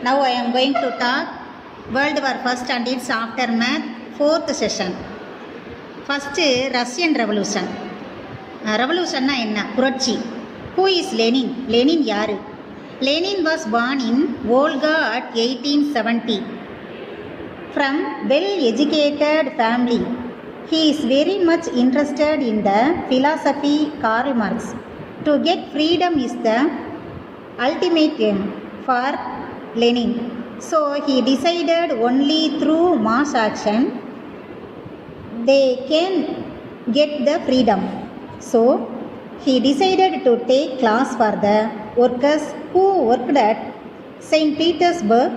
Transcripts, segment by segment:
Now I am going to talk World War First and its aftermath, fourth session. First, Russian Revolution. Revolution na enna? Puratchi. Who is Lenin? Lenin yaru? Lenin was born in Volga at 1870. From well-educated family, he is very much interested in the philosophy Karl Marx. To get freedom is the ultimate aim for Lenin. So he decided only through mass action they can get the freedom. So he decided to take class for the workers who worked at St. Petersburg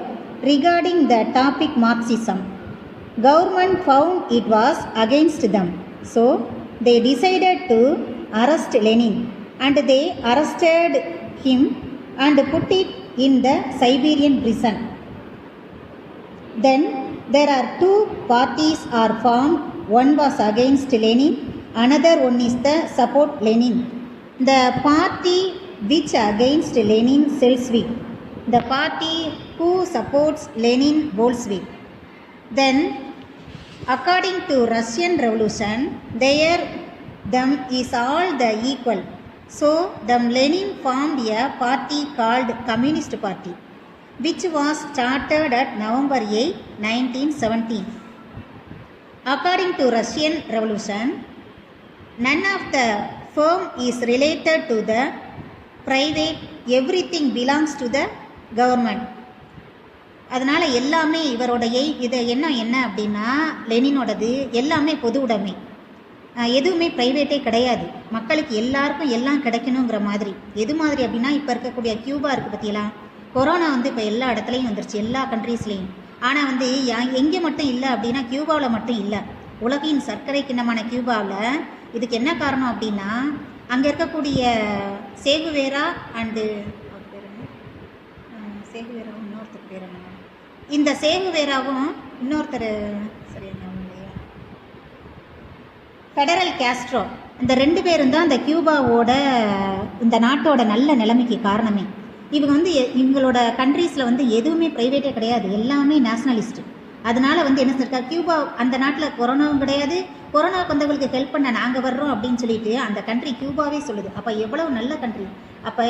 regarding the topic Marxism. Government found it was against them. So they decided to arrest Lenin, and they arrested him and put it in the Siberian prison. Then there are two parties are formed. One was against Lenin, another one is the support Lenin. The party which against Lenin, Bolshevik. The party who supports Lenin, Bolshevik. Then according to Russian Revolution, them is all the equal. So them Lenin formed a party called Communist Party, which was started at November 8, 1917. According to Russian Revolution, none of the firm is related to the private, everything belongs to the government. அதனால் எல்லாமே இவரோடைய இதை என்ன அப்படின்னா லெனினோடது எல்லாமே பொது உடைமை, எதுவுமே ப்ரைவேட்டே கிடையாது. மக்களுக்கு எல்லாருக்கும் எல்லாம் கிடைக்கணுங்கிற மாதிரி. எது மாதிரி அப்படின்னா இப்போ இருக்கக்கூடிய கியூபா இருக்குது பற்றியெல்லாம், கொரோனா இப்போ எல்லா இடத்துலையும் வந்துருச்சு, எல்லா கண்ட்ரீஸ்லேயும். ஆனால் எங்கே மட்டும் இல்லை அப்படின்னா கியூபாவில் மட்டும் இல்லை, உலகின் சர்க்கரை கிண்ணமான கியூபாவில். இதுக்கு என்ன காரணம் அப்படின்னா அங்கே இருக்கக்கூடிய சேகுவேரா அண்டு சேகுவேராவும் இன்னொருத்தர் பேர் என்ன, இந்த சேகுவேராவும் இன்னொருத்தர் சரியா ஃபெடரல் கேஸ்ட்ரோ, இந்த ரெண்டு பேரும் தான் இந்த கியூபாவோட இந்த நாட்டோட நல்ல நிலைமைக்கு காரணமே. இவங்க இவங்களோட கண்ட்ரீஸில் எதுவுமே ப்ரைவேட்டே கிடையாது, எல்லாமே நேஷ்னலிஸ்ட்டு. அதனால் என்ன சொல்லியிருக்கா, கியூபா அந்த நாட்டில் கொரோனாவும் கிடையாது, கொரோனாவுக்கு வந்தவங்களுக்கு ஹெல்ப் பண்ண நாங்கள் வர்றோம் அப்படின்னு சொல்லிட்டு அந்த கண்ட்ரி கியூபாவே சொல்லுது. அப்போ எவ்வளவு நல்ல கண்ட்ரி. அப்போ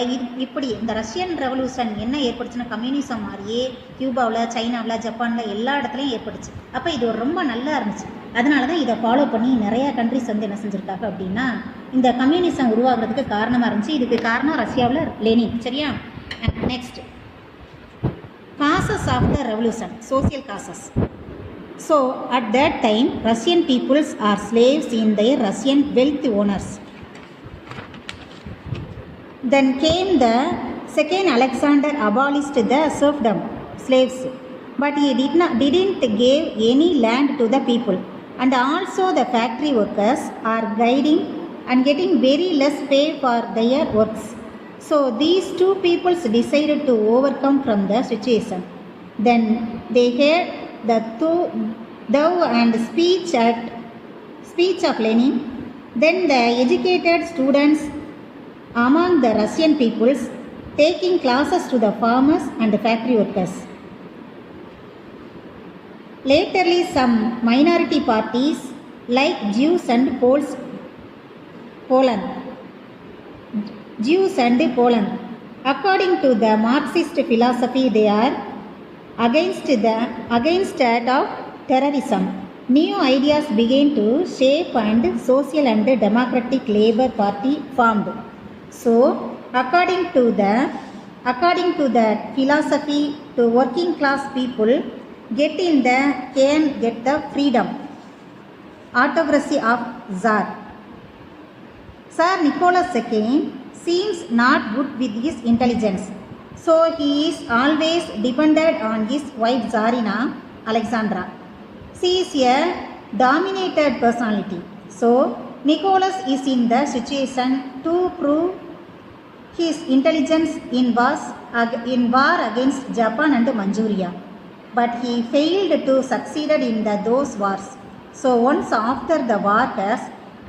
இப்படி இந்த ரஷ்யன் ரெவல்யூஷன் என்ன ஏற்படுச்சுன்னா கம்யூனிசம் மாதிரியே கியூபாவில், சைனாவில், ஜப்பானில் எல்லா இடத்துலையும் ஏற்படுச்சு. அப்போ இது ரொம்ப நல்லா இருந்துச்சு. அதனால தான் இதை ஃபாலோ பண்ணி நிறையா கண்ட்ரிஸ் என்ன செஞ்சுருக்காங்க அப்படின்னா இந்த கம்யூனிசம் உருவாகிறதுக்கு காரணமாக இருந்துச்சு. இதுக்கு காரணம் ரஷ்யாவில் லெனின். சரியா? Next, causes of the revolution, social causes. So at that time Russian peoples are slaves in their Russian wealth owners. Then came the second Alexander abolished the serfdom, slaves, but he didn't give any land to the people, and also the factory workers are guiding and getting very less pay for their works. So these two peoples decided to overcome from the situation. Then they heard the thou and speech of Lenin. Then the educated students among the Russian peoples taking classes to the farmers and the factory workers. Laterly some minority parties like Jews and Poland. According to the Marxist philosophy, they are against that of terrorism. New ideas began to shape and social and democratic labor party formed. So according to the philosophy, to working class people can get the freedom. Autocracy of Tsar. Tsar Nicholas II seems not good with his intelligence, so he is always dependent on his wife Tsarina Alexandra. She is a dominated personality, so Nicholas is in the situation to prove his intelligence in war against Japan and Manchuria, but he failed to succeed in those wars. So once after the war has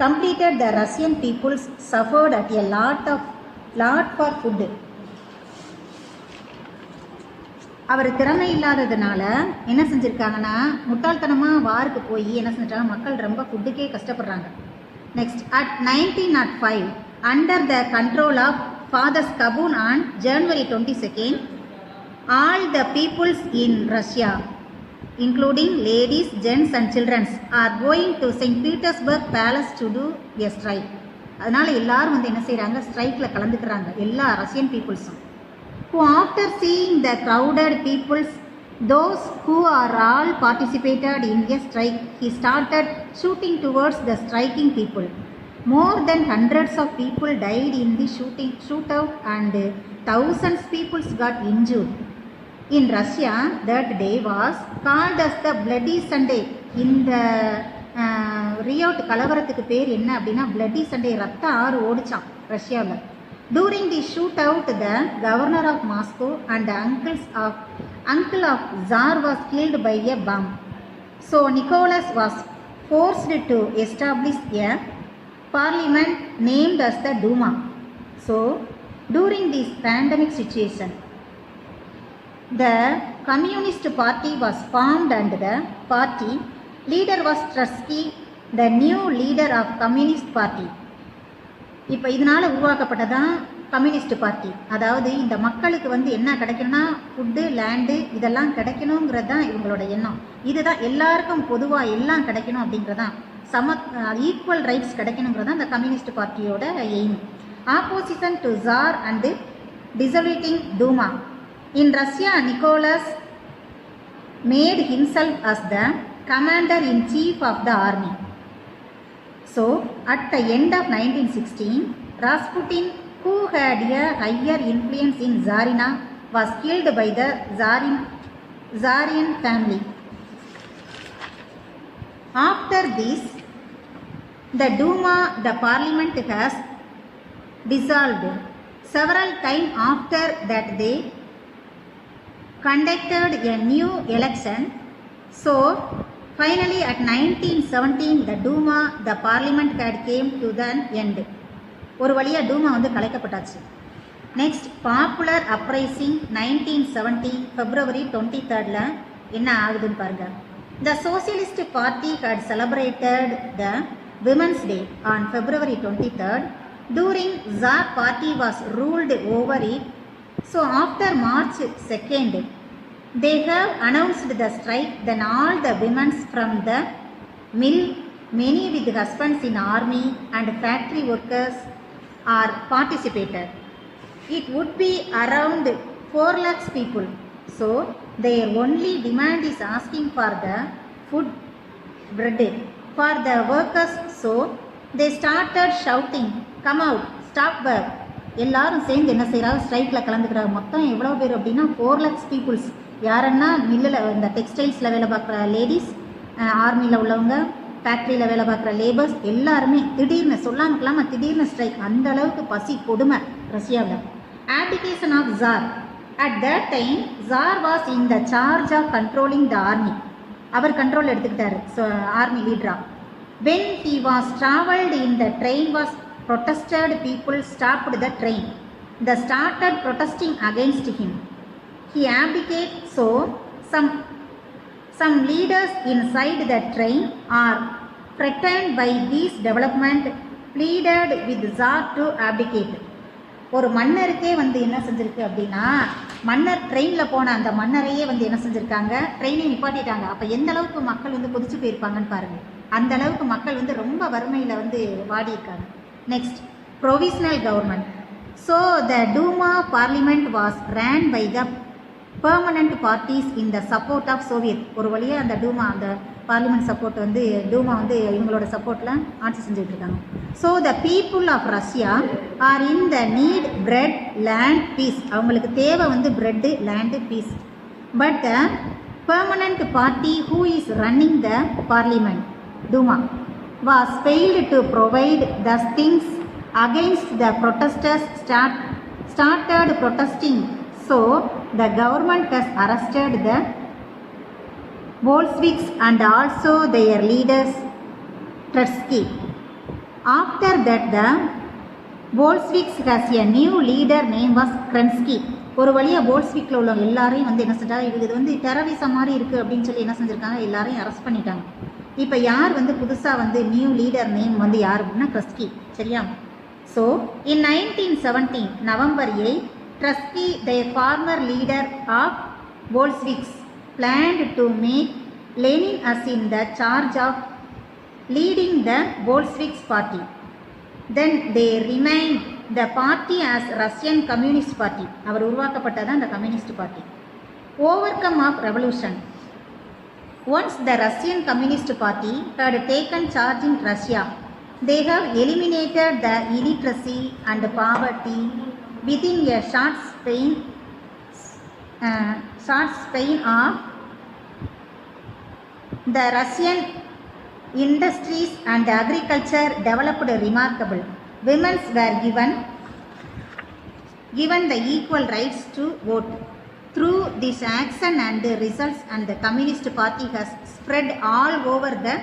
completed, the Russian peoples suffered at a lot for food. அவர் திறமை இல்லாததுனால என்ன செஞ்சுருக்காங்கன்னா முட்டாள்தனமாக வாருக்கு போய் என்ன செஞ்சிட்டாங்க, மக்கள் ரொம்ப ஃபுட்டுக்கே கஷ்டப்படுறாங்க. Next, at 1905 under the control of fathers Gapon on January 22nd, all the peoples in Russia, including ladies, gents and children, are going to St. Petersburg Palace to do a strike. அதனால் எல்லாரும் வந்து என்ன செய்கிறாங்க, ஸ்ட்ரைக்கில் கலந்துக்கிறாங்க, எல்லா Russian பீப்புள்ஸும். who after seeing the crowded peoples, those who are all participated in a strike, he started shooting towards the striking people. More than hundreds of people died in the shootout and thousands people got injured. In Russia, that day was called as the Bloody Sunday. இந்த ரியோட் கலவரத்துக்கு பேர் என்ன அப்படின்னா Bloody Sunday, ரத்த ஆறு ஓடிச்சான் ரஷ்யாவில். During the shootout, the governor of Moscow and the uncle of Tsar was killed by a bomb. So Nicholas was forced to establish a parliament named as the Duma. So during this pandemic situation, the Communist Party was formed and the party leader was Trotsky, the new leader of Communist Party. இப்போ இதனால் உருவாக்கப்பட்டதான் communist party. அதாவது இந்த மக்களுக்கு வந்து என்ன கிடைக்கணும்னா food, land இதெல்லாம் கிடைக்கணுங்கிறது தான் இவங்களோட எண்ணம். இதுதான் எல்லாருக்கும் பொதுவாக எல்லாம் கிடைக்கணும் அப்படிங்கிறதான், ஈக்குவல் ரைட்ஸ் கிடைக்கணுங்கிறதான் இந்த கம்யூனிஸ்ட் பார்ட்டியோட aim. Opposition to tsar and dissoluting Duma. In Russia, Nicholas made himself as the commander in chief of the army. So, at the end of 1916, Rasputin, who had a higher influence in Tsarina, was killed by the Tsarian family. After this, the Duma, the parliament, has dissolved. Several times after that, they conducted a new election. So, finally, at 1917, the Duma, the parliament had came to the end. ஒரு வழியாக Duma வந்து கலைக்கப்பட்டாச்சு. Next, popular uprising 1970 February 23rd என்ன ஆகுதுன்னு பாருங்க. The Socialist Party had celebrated the Women's Day on February 23rd. During Tsar Party was ruled over it. So after March 2nd, they have announced the strike. Then all the women from the mill, many with husbands in army and factory workers, are participated. It would be around 4 lakhs people. So their only demand is asking for the food, bread for the workers. So they started shouting, come out, stop work. எல்லாரும் சேர்ந்து என்ன செய்கிறாங்க, ஸ்ட்ரைக்கில் கலந்துக்கிறாங்க. மொத்தம் எவ்வளோ பேர் அப்படின்னா 4 lakhs peoples. யாருன்னா மில்லில் இந்த டெக்ஸ்டைல்ஸில் வேலை பார்க்குற லேடிஸ், ஆர்மியில் உள்ளவங்க, ஃபேக்ட்ரியில் வேலை பார்க்குற லேபர்ஸ் எல்லாருமே திடீர்னு சொல்லாமல் திடீர்னு ஸ்ட்ரைக். அந்த அளவுக்கு பசி கொடுமை ரஷ்யாவில். abdication of Tsar. At that time, Tsar was in the charge of controlling the army. அவர் கண்ட்ரோல் எடுத்துக்கிட்டாரு ஆர்மி லீடரா. when he was travelled in the train was protested, people stopped the train. They started protesting against him. He abdicated. So some leaders inside the train are threatened by this development, pleaded with Tsar to abdicate. ஒரு மன்னருக்கே வந்து என்ன செஞ்சுருக்கு அப்படின்னா, மன்னர் ட்ரெயினில் போன அந்த மன்னரையே வந்து என்ன செஞ்சுருக்காங்க, ட்ரெயினை நிப்பாட்டிட்டாங்க. அப்போ எந்த அளவுக்கு மக்கள் வந்து கொதிச்சு போயிருப்பாங்கன்னு பாருங்கள். அந்த அளவுக்கு மக்கள் வந்து ரொம்ப வறுமையில் வந்து வாடியிருக்காங்க. Next, provisional government. So the Duma parliament was ran by the permanent parties in the support of Soviet. ஒரு வழியாக அந்த டூமா, அந்த பார்லிமெண்ட் சப்போர்ட் வந்து டூமா வந்து இவங்களோட சப்போர்ட்டில் ஆட்சி செஞ்சுட்டு இருக்காங்க. So the people of Russia are in the need bread, land, peace. அவங்களுக்கு தேவை வந்து bread, land, peace. But the permanent party who is running the parliament, Duma, was failed to provide those things against the protesters started protesting. So the government has arrested the Bolsheviks and also their leaders Trotsky. After that, the Bolsheviks has a new leader named was Kerensky. ஒரு வழியாக போல்ஸ்விக்கில் உள்ளவங்க எல்லாரையும் வந்து என்ன செஞ்சாங்க, இது வந்து terrorism மாதிரி இருக்குது அப்படின்னு சொல்லி என்ன செஞ்சுருக்காங்க, எல்லாரையும் அரெஸ்ட் பண்ணிட்டாங்க. இப்போ யார் வந்து புதுசாக வந்து நியூ லீடர் நேம் வந்து யார் அப்படின்னா ட்ரஸ்கி. சரியா? So in 1917 November 8 Trotsky, the former leader of Bolsheviks, planned to make Lenin as in the charge of leading the Bolsheviks party. Then they remained the party as Russian Communist Party. அவர் உருவாக்கப்பட்டதான் the Communist Party. Overcome of revolution. Once the Russian Communist Party had taken charge in Russia, they have eliminated the illiteracy and poverty within a short span of the Russian industries and agriculture developed remarkable. Women were given the equal rights to vote. Through this action and results, and the Communist Party has spread all over the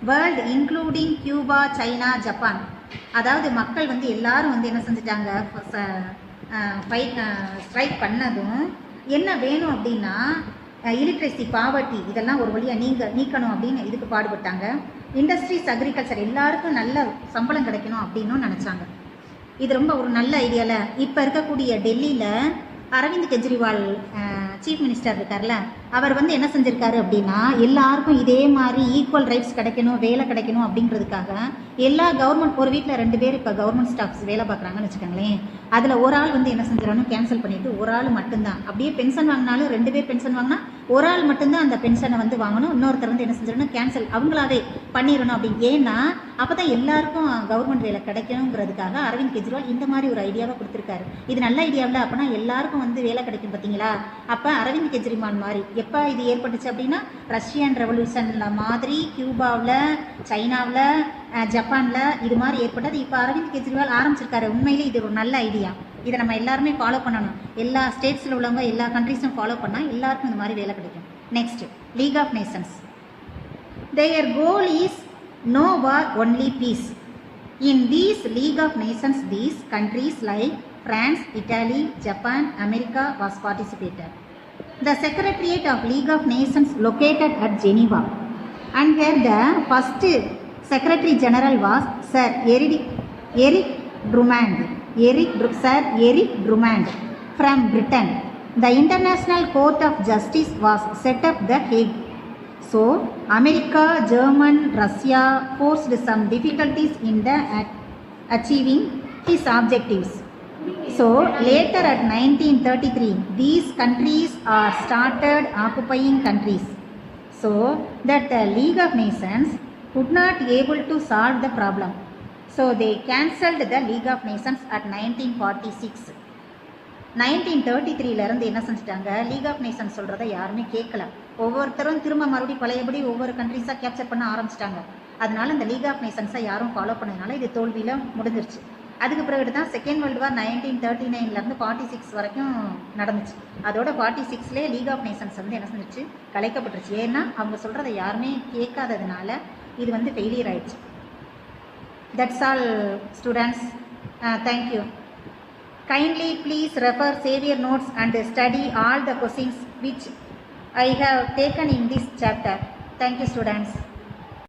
world including Cuba, China, Japan. அதாவது மக்கள் வந்து எல்லாரும் வந்து என்ன செஞ்சுட்டாங்க, strike பண்ணதும் என்ன வேணும் அப்படின்னா இலிட்ரஸி, பாவர்ட்டி இதெல்லாம் ஒரு வழியாக நீக்கணும் அப்படின்னு இதுக்கு பாடுபட்டாங்க. இண்டஸ்ட்ரீஸ், அக்ரிகல்ச்சர் எல்லாருக்கும் நல்ல சம்பளம் கிடைக்கணும் அப்படின்னு நினச்சாங்க. இது ரொம்ப ஒரு நல்ல ஐடியாவில் இப்போ இருக்கக்கூடிய டெல்லியில் அரவிந்த் கெஜ்ரிவால் சீஃப் மினிஸ்டர் இருக்கார்ல, அவர் வந்து என்ன செஞ்சுருக்காரு அப்படின்னா எல்லாருக்கும் இதே மாதிரி ஈக்குவல் ரைட்ஸ் கிடைக்கணும், வேலை கிடைக்கணும் அப்படிங்கிறதுக்காக எல்லா கவர்மெண்ட், ஒரு வீட்டில் 2 பேர் இப்போ கவர்மெண்ட் ஸ்டாஃப்ஸ் வேலை பார்க்குறாங்கன்னு வச்சுக்கோங்களேன், அதில் ஒரு ஆள் வந்து என்ன செஞ்சிடணும், கேன்சல் பண்ணிவிட்டு ஒரு ஆள் மட்டும்தான், அப்படியே பென்ஷன் வாங்கினாலும் 2 பேர் பென்ஷன் வாங்கினா ஒரு ஆள் மட்டும்தான் அந்த பென்ஷனை வந்து வாங்கணும், இன்னொருத்தர் வந்து என்ன செஞ்சிடணும், கேன்சல் அவங்களாவே பண்ணிடணும் அப்படின்னு. ஏன்னா அப்போ தான் எல்லாருக்கும் கவர்மெண்ட் வேலை கிடைக்கணுங்கிறதுக்காக அரவிந்த் கெஜ்ரிவால் இந்த மாதிரி ஒரு ஐடியாவை கொடுத்துருக்காரு. இது நல்ல ஐடியாவில், அப்போனா எல்லாருக்கும் வந்து வேலை கிடைக்கும் பார்த்தீங்களா. அப்போ அரவிந்த் கெஜ்ரிவால் மாதிரி எப்போ இது ஏற்பட்டுச்சு அப்படின்னா ரஷ்யன் ரெவல்யூஷனில் மாதிரி கியூபாவில், சைனாவில், ஜப்பானில் இது மாதிரி ஏற்பட்டது. இப்போ அரவிந்த் கெஜ்ரிவால் ஆரம்பிச்சிருக்காரு. உண்மையிலே இது ஒரு நல்ல ஐடியா. இதை நம்ம எல்லாருமே ஃபாலோ பண்ணணும். எல்லா ஸ்டேட்ஸில் உள்ளவங்க எல்லா கண்ட்ரீஸும் ஃபாலோ பண்ணால் எல்லாருக்கும் இந்த மாதிரி வேலை கிடைக்கும். Next, league of nations. Their goal is no war, only peace. In these League of Nations, these countries like France, Italy, Japan, America was participated. The Secretariat of League of Nations located at Geneva, and here the first Secretary General was Sir Eric Drummond from Britain. The International Court of Justice was set up the Hague. So, America, Germany, Russia faced some difficulties in the achieving his objectives. So, later at 1933, these countries are started occupying countries. So, that the League of Nations could not able to solve the problem. So, they cancelled the League of Nations at 1946. 1933 என்ன செஞ்சுட்டாங்க, league of Nations சொல்கிறத யாருமே கேட்கல. ஒவ்வொருத்தரும் திரும்ப மறுபடியும் பழையபடி ஒவ்வொரு கண்ட்ரீஸாக கேப்சர் பண்ண ஆரம்பிச்சிட்டாங்க. அதனால இந்த லீக் ஆஃப் நேஷன்ஸை யாரும் ஃபாலோ பண்ணதுனால இது தோல்வியில் முடிஞ்சிருச்சு. அதுக்கு பிறகு தான் செகண்ட் வேர்ல்டு வார் 1939 46 வரைக்கும் நடந்துச்சு. அதோட 46லேயே லீக் ஆஃப் நேஷன்ஸ் வந்து என்ன செஞ்சிச்சு, கலைக்கப்பட்டுருச்சு. ஏன்னா அவங்க சொல்கிறத யாருமே கேட்காததுனால இது வந்து ஃபெயிலியர் ஆயிடுச்சு. That's all students. Thank you. Kindly please refer Savior notes and study all the questions which I have taken in this chapter. Thank you, students.